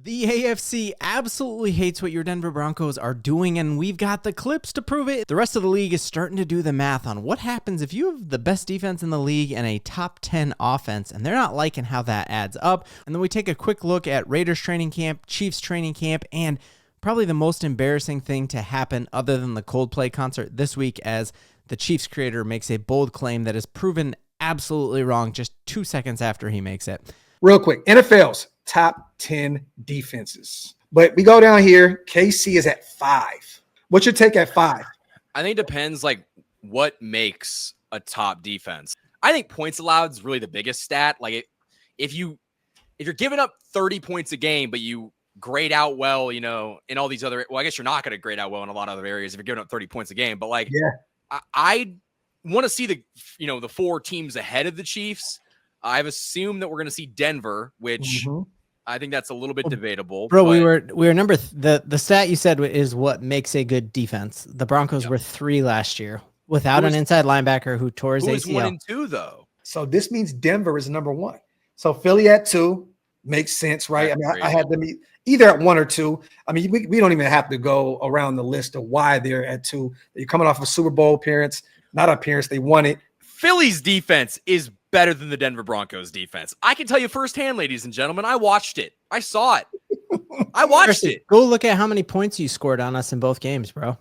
The AFC absolutely hates what your Denver Broncos are doing, and we've got the clips to prove it. The rest of the league is starting to do the math on what happens if you have the best defense in the league and a top 10 offense, and they're not liking how that adds up. And then we take a quick look at Raiders training camp, Chiefs training camp, and probably the most embarrassing thing to happen other than the Coldplay concert this week, as the Chiefs creator makes a bold claim that is proven absolutely wrong just 2 seconds after he makes it. Real quick, NFL's top 10 defenses. But we go down here, KC is at 5. What's your take at 5? I think it depends like what makes a top defense. I think points allowed is really the biggest stat. Like if you're giving up 30 points a game, but you grade out well, in all these other, well, I guess you're not going to grade out well in a lot of other areas if you're giving up 30 points a game, but like, yeah. I want to see the 4 teams ahead of the Chiefs. I've assumed that we're going to see Denver, which I think that's a little bit debatable. Bro, we were number the stat you said is what makes a good defense. The Broncos were 3 last year without an inside linebacker who tore his ACL. 1 and 2 though. So this means Denver is number 1. So Philly at 2 makes sense, right? That's I had them either at 1 or 2. I mean, we don't even have to go around the list of why they're at 2. You're coming off a Super Bowl appearance, not appearance, they won it. Philly's defense is better than the Denver Broncos defense. I can tell you firsthand, ladies and gentlemen, I watched it. I saw it. I watched it. Go look at how many points you scored on us in both games, bro.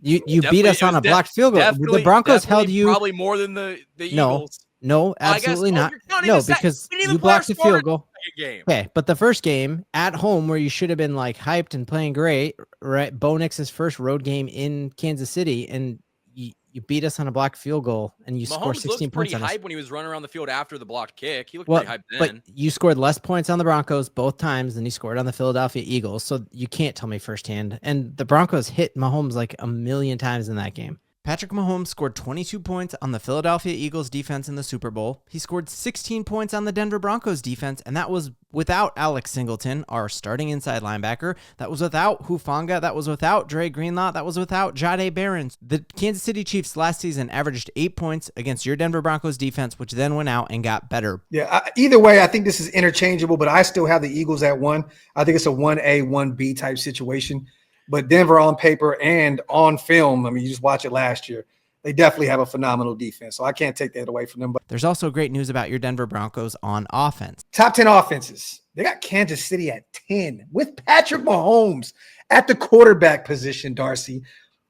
You beat us on a blocked field goal. The Broncos held you probably more than the Eagles. No, absolutely not. No, because you blocked the field goal. Okay, but the first game at home where you should have been like hyped and playing great, right? Bo Nix's first road game in Kansas City, and you beat us on a blocked field goal, and you scored 16 points on us. Mahomes looked pretty hyped when he was running around the field after the blocked kick. He looked pretty hyped then. But you scored less points on the Broncos both times than you scored on the Philadelphia Eagles, so you can't tell me firsthand. And the Broncos hit Mahomes like a million times in that game. Patrick Mahomes scored 22 points on the Philadelphia Eagles defense in the Super Bowl. He scored 16 points on the Denver Broncos defense, and that was without Alex Singleton, our starting inside linebacker. That was without Hufanga. That was without Dre Greenlaw. That was without Jahdae Barons. The Kansas City Chiefs last season averaged 8 points against your Denver Broncos defense, which then went out and got better. Yeah, either way, I think this is interchangeable, but I still have the Eagles at 1. I think it's a 1A, 1B type situation. But Denver on paper and on film, I mean, you just watch it last year, they definitely have a phenomenal defense. So I can't take that away from them. But there's also great news about your Denver Broncos on offense. Top 10 offenses. They got Kansas City at 10 with Patrick Mahomes at the quarterback position, Darcy.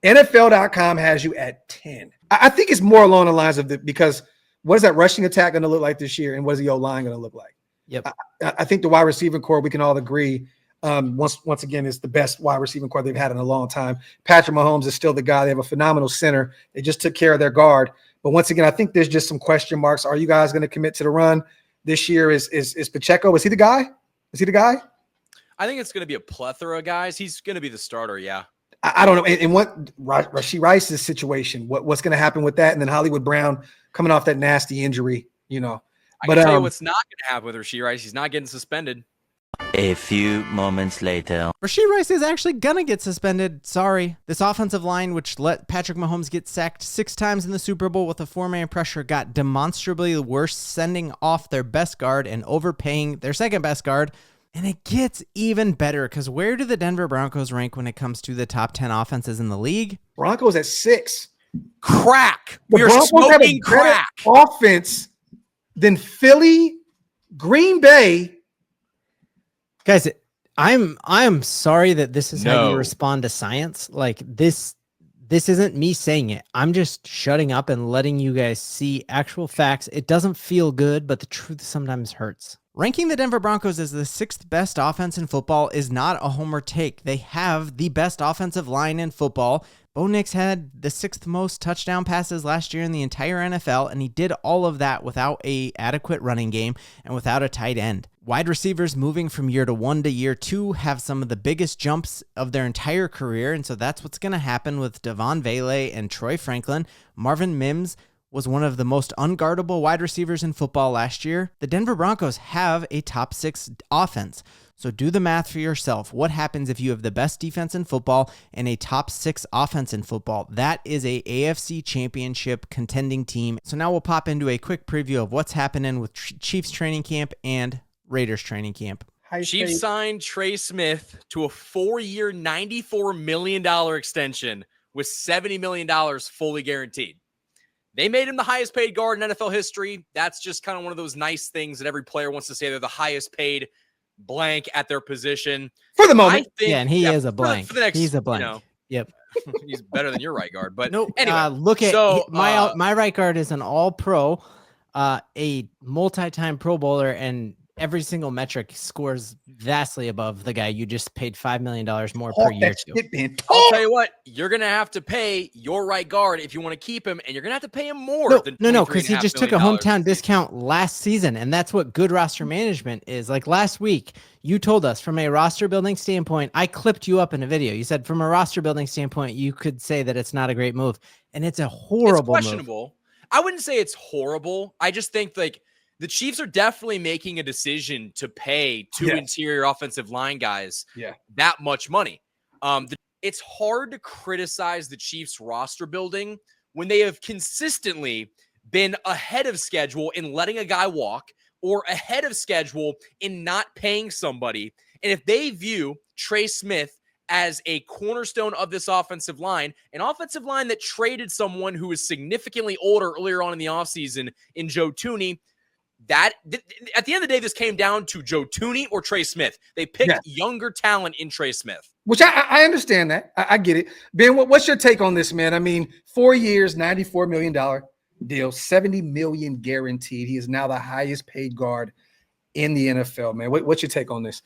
NFL.com has you at 10. I think it's more along the lines of because what is that rushing attack going to look like this year? And what is the O-line going to look like? Yep. I think the wide receiving core, we can all agree, once again, is the best wide receiving core they've had in a long time. Patrick Mahomes is still the guy. They have a phenomenal center. They just took care of their guard. But once again, I think there's just some question marks. Are you guys going to commit to the run this year? Is Pacheco? Is he the guy? Is he the guy? I think it's going to be a plethora of guys. He's going to be the starter. Yeah. I don't know. And what Rashee Rice's situation, what's going to happen with that? And then Hollywood Brown coming off that nasty injury, I can tell you what's not going to happen with Rashee Rice. He's not getting suspended. A few moments later. Rashee Rice is actually going to get suspended. Sorry. This offensive line, which let Patrick Mahomes get sacked 6 times in the Super Bowl with a 4-man pressure, got demonstrably worse, sending off their best guard and overpaying their second best guard. And it gets even better because where do the Denver Broncos rank when it comes to the top 10 offenses in the league? Broncos at 6. Crack. We are smoking crack. Offense than Philly, Green Bay. Guys, I'm sorry that this is how you respond to science. Like this isn't me saying it. I'm just shutting up and letting you guys see actual facts. It doesn't feel good, but the truth sometimes hurts. Ranking the Denver Broncos as the 6th best offense in football is not a homer take. They have the best offensive line in football. Bo Nix had the 6th most touchdown passes last year in the entire NFL, and he did all of that without an adequate running game and without a tight end. Wide receivers moving from year 1 to year 2 have some of the biggest jumps of their entire career, and so that's what's going to happen with Devon Vele and Troy Franklin. Marvin Mims was one of the most unguardable wide receivers in football last year. The Denver Broncos have a top 6 offense. So do the math for yourself. What happens if you have the best defense in football and a top 6 offense in football? That is a AFC championship contending team. So now we'll pop into a quick preview of what's happening with Chiefs training camp and Raiders training camp. Chiefs signed Trey Smith to a 4-year, $94 million extension with $70 million fully guaranteed. They made him the highest paid guard in NFL history. That's just kind of one of those nice things that every player wants to say they're the highest paid blank at their position. For the moment. And he is a blank. For the next, he's a blank. Yep. He's better than your right guard. But no, anyway, look at my right guard is an all-pro, a multi-time Pro Bowler, and every single metric scores vastly above the guy you just paid $5 million more per year to. I'll tell you what, you're going to have to pay your right guard if you want to keep him, and you're going to have to pay him more than No, because he just took a hometown discount last season, and that's what good roster management is. Like last week, you told us from a roster building standpoint, I clipped you up in a video. You said from a roster building standpoint, you could say that it's not a great move, and it's a horrible questionable move. I wouldn't say it's horrible. I just think the Chiefs are definitely making a decision to pay two interior offensive line guys that much money. It's hard to criticize the Chiefs roster building when they have consistently been ahead of schedule in letting a guy walk or ahead of schedule in not paying somebody. And if they view Trey Smith as a cornerstone of this offensive line, an offensive line that traded someone who is significantly older earlier on in the offseason in Joe Thuney, at the end of the day, this came down to Joe Thuney or Trey Smith. They picked younger talent in Trey Smith. Which I understand that. I get it. Ben, what's your take on this, man? I mean, 4 years, $94 million deal, $70 million guaranteed. He is now the highest paid guard in the NFL, man. What's your take on this?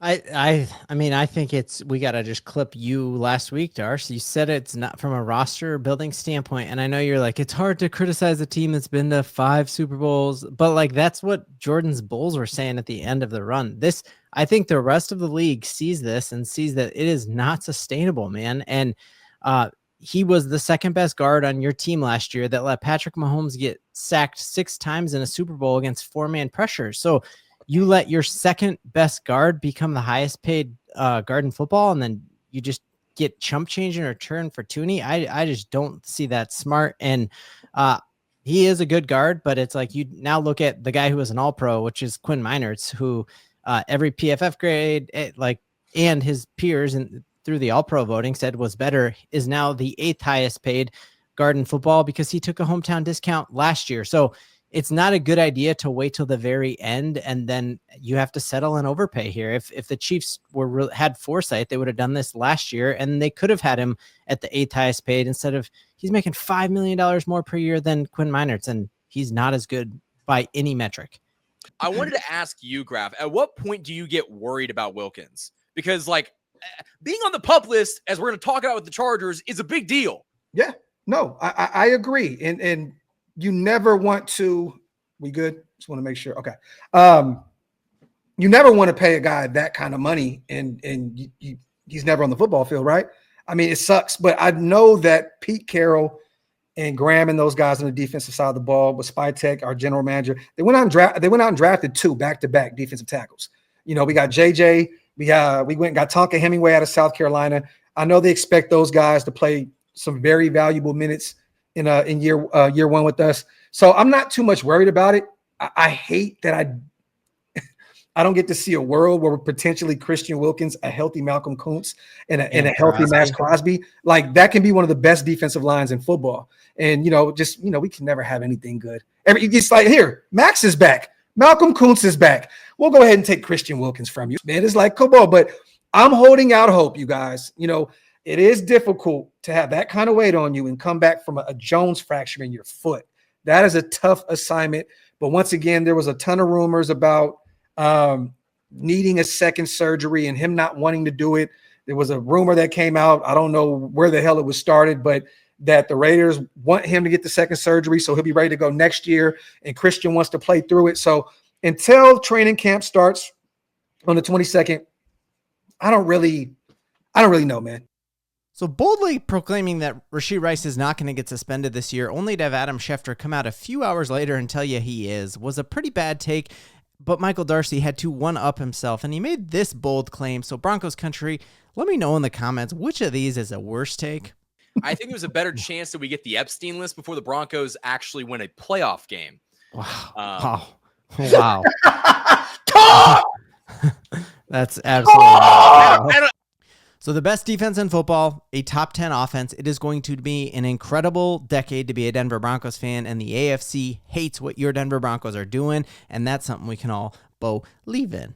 I mean, I think we got to just clip you last week, Darce. You said it's not from a roster building standpoint. And I know you're like, it's hard to criticize a team that's been to 5 Super Bowls, but like, that's what Jordan's Bulls were saying at the end of the run. I think the rest of the league sees this and sees that it is not sustainable, man. And he was the second best guard on your team last year that let Patrick Mahomes get sacked 6 times in a Super Bowl against 4-man pressure. So you let your second best guard become the highest paid guard in football, and then you just get chump change in return for Thuney. I just don't see that smart. And he is a good guard, but it's like you now look at the guy who was an all-pro, which is Quinn Meinerz, who every PFF grade and his peers and through the all-pro voting said was better, is now the 8th highest paid guard in football because he took a hometown discount last year. So it's not a good idea to wait till the very end, and then you have to settle and overpay here. If the Chiefs had foresight, they would have done this last year, and they could have had him at the 8th highest paid instead of he's making $5 million more per year than Quinn Meinerz, and he's not as good by any metric. I wanted to ask you, Graf, at what point do you get worried about Wilkins? Because being on the PUP list, as we're going to talk about with the Chargers, is a big deal. Yeah, no, I agree. And you never want to, we good? Just want to make sure. Okay. You never want to pay a guy that kind of money and he's never on the football field, right? I mean, it sucks, but I know that Pete Carroll and Graham and those guys on the defensive side of the ball with Spytek, our general manager, they went out and drafted 2 back-to-back defensive tackles. You know, we got JJ, we went and got Tonka Hemingway out of South Carolina. I know they expect those guys to play some very valuable minutes in year 1 with us. So I'm not too much worried about it. I hate that I don't get to see a world where potentially Christian Wilkins, a healthy Malcolm Kuntz, and a healthy Max Crosby, like that can be one of the best defensive lines in football. And, we can never have anything good. It's like, here, Max is back. Malcolm Kuntz is back. We'll go ahead and take Christian Wilkins from you. Man, it's like, come on, but I'm holding out hope, you guys. It is difficult to have that kind of weight on you and come back from a Jones fracture in your foot. That is a tough assignment. But once again, there was a ton of rumors about needing a second surgery and him not wanting to do it. There was a rumor that came out. I don't know where the hell it was started, but that the Raiders want him to get the second surgery, so he'll be ready to go next year, and Christian wants to play through it. So until training camp starts on the 22nd, I don't really know, man. So boldly proclaiming that Rashee Rice is not going to get suspended this year, only to have Adam Schefter come out a few hours later and tell you he is, was a pretty bad take. But Michael Darcy had to one-up himself, and he made this bold claim. So Broncos country, let me know in the comments, which of these is a worse take? I think there's a better chance that we get the Epstein list before the Broncos actually win a playoff game. Wow. Wow. That's absolutely. So the best defense in football, a top 10 offense. It is going to be an incredible decade to be a Denver Broncos fan, and the AFC hates what your Denver Broncos are doing, and that's something we can all believe in.